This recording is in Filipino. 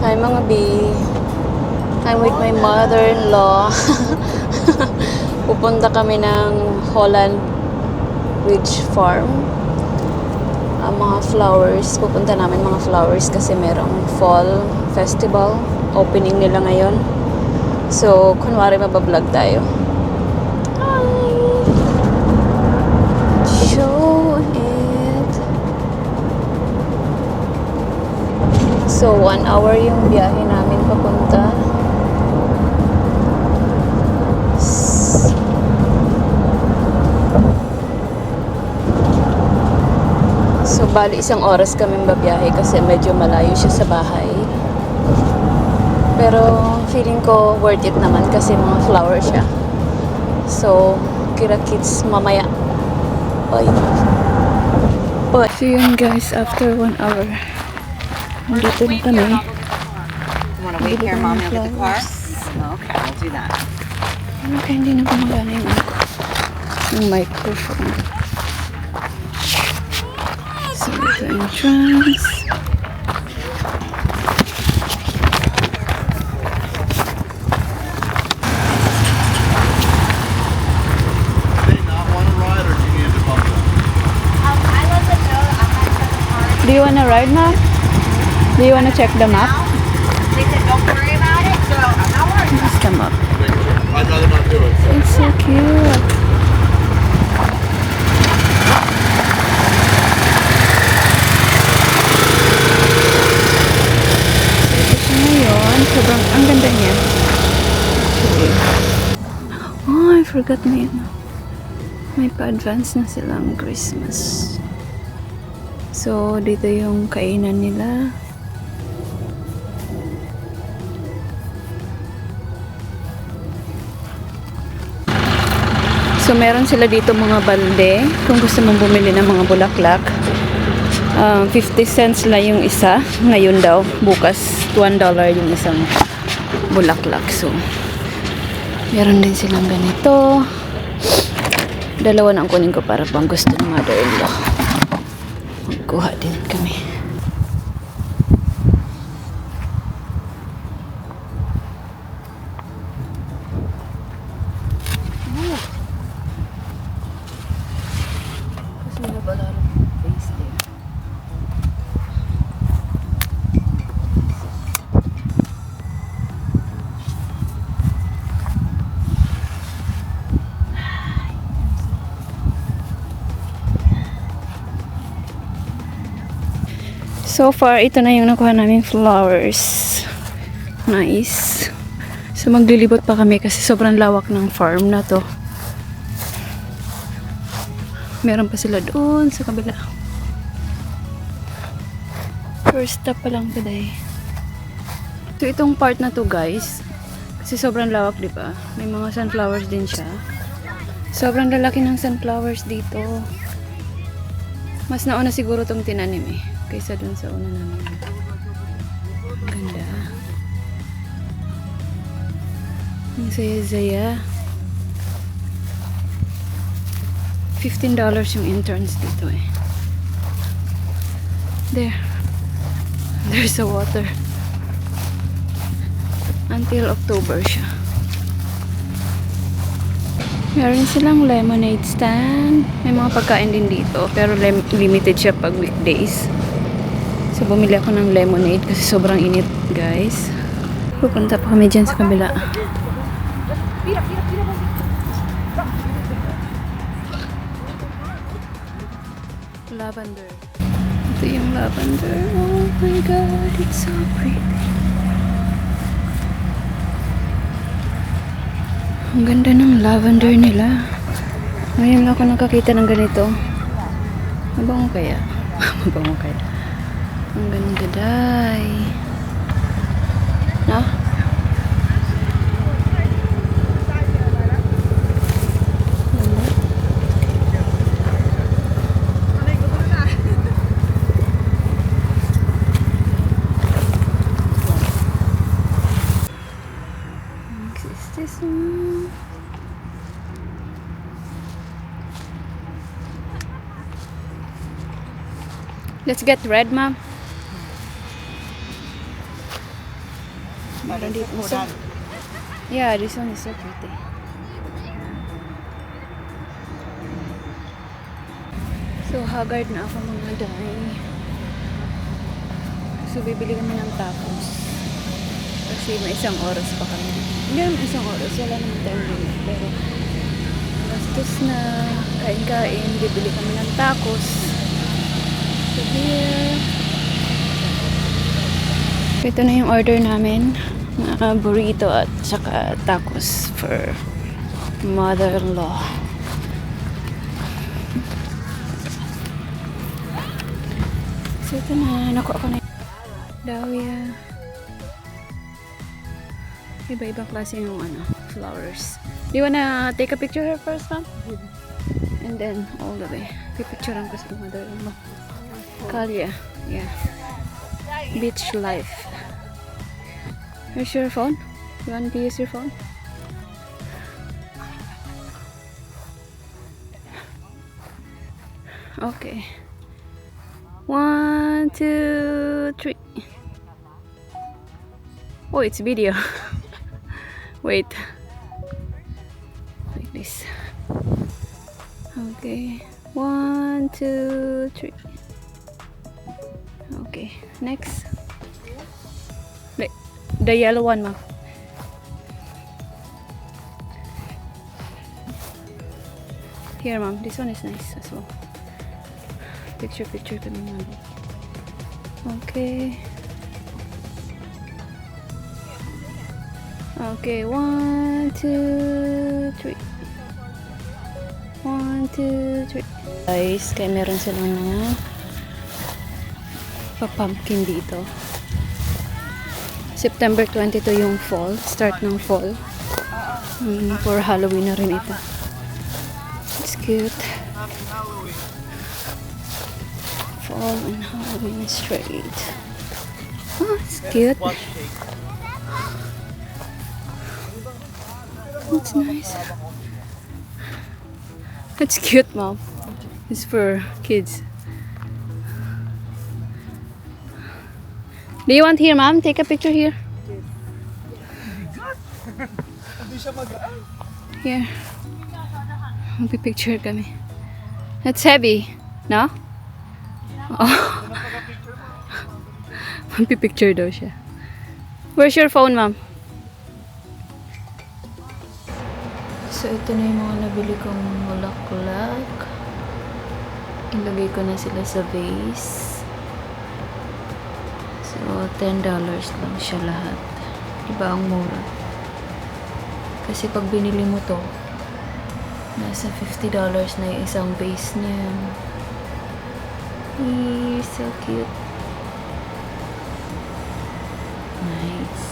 Hi mga B. I'm with my mother-in-law. Pupunta kami ng Holland Ridge Farm. Ang mga flowers, pupunta namin mga flowers kasi merong fall festival. Opening nila ngayon. So, kunwari mabablog tayo. Hi! Show it. So, 1 hour yung biyahe namin papunta. So, bali 1 oras kami babiyahe kasi medyo malayo siya sa bahay. Pero, feeling ko worth it naman kasi mga flower siya. So, kira-kits mamaya. Bye. Bye. So, yun guys, after 1 hour. Nandito na kami. You want to wait here, Mommy, will get the car? Okay, we'll do that. Okay, hindi na gumagana yung microphone. So, ito entrance. Do you wanna ride, Ma? Do you wanna check the map? They said don't worry about it, so I'm not worried. Just the map. I'd rather not do it. It's so cute. So, ito ngayon. Sobrang, ang ganda niya. Actually. Oh, I forgot na yun. May pa-advance na silang Christmas. So, dito yung kainan nila. So, meron sila dito mga balde. Kung gusto mong bumili ng mga bulaklak. 50 cents lang yung isa. Ngayon daw. Bukas, $1 yung isang bulaklak. So, meron din silang ganito. Dalawa na ang kunin ko para pang gusto ng mother-in-law. Magkuha din kami. Kasi may a lot of space there. So far, ito na yung nakuha naming flowers. Nice. So, maglilibot pa kami kasi sobrang lawak ng farm na to. Meron pa sila doon sa kabila. First stop pa lang today. So, itong part na to guys, kasi sobrang lawak, di ba? May mga sunflowers din siya. Sobrang lalaki ng sunflowers dito. Mas nauna siguro tong tinanim eh. Kaysa dun sa una namin. Ang ganda. Ang saya-saya. $15 yung entrance dito eh. There. There's a water. Until October siya. Meron silang lemonade stand. May mga pagkain din dito. Pero limited siya pag weekdays. So, bumili ako ng lemonade kasi sobrang init, guys. Pupunta pa kami dyan sa kabila. Lavender. Ito yung lavender. Oh my God, it's so pretty. Ang ganda ng lavender nila. Ngayon lang ako nakakita ng ganito. Mabango kaya? Mabango kaya? Ang ganda, day. No? Is this one? Let's get red, ma'am. Meron dito. So, yeah, this one is so pretty. So, haggard na ako mga day. So, bibili kami ng tacos. Kasi may isang oras pa kami. Hindi naman isang oras. Wala naman tayong limit. Pero, bastos na kain-kain. Bibili kami ng tacos. So, here. Ito na yung order namin. Na burrito at saka tacos for mother-in-law. So, ito na. Nakuha ko na yung dahlia. Iba-ibang klase yung flowers. Do you wanna take a picture here first, ma'am? And then, all the way. Pipicturean ko sa mother-in-law. Kalya. Yeah. Beach life. Where's your phone? You want to use your phone? Okay. 1, 2, 3. Oh, it's video. Wait. Like this. Okay. 1, 2, 3. Okay. Next. Wait. The yellow one, ma'am. Here, ma'am. This one is nice as well. Picture kami, ma'am. Okay. Okay, 1, 2, 3. 1, 2, 3. Guys, kaya meron silang mga pa-pumpkin dito. September 22 yung fall. Start ng fall. For Halloween na rin ito. It's cute. Fall and Halloween straight. Oh, it's cute. That's nice. That's cute, mom. It's for kids. Do you want here, mom? Take a picture here. Here. Magpipicture kami. That's heavy. No? Oh. Magpipicture daw siya. Where's your phone, mom? So, ito na yung mga nabili kong bulaklak. Ilagay ko na sila sa vase. So, $10 lang siya lahat. Diba ang mura? Kasi pag binili mo to, nasa $50 na yung isang vase niya. So cute. Nice.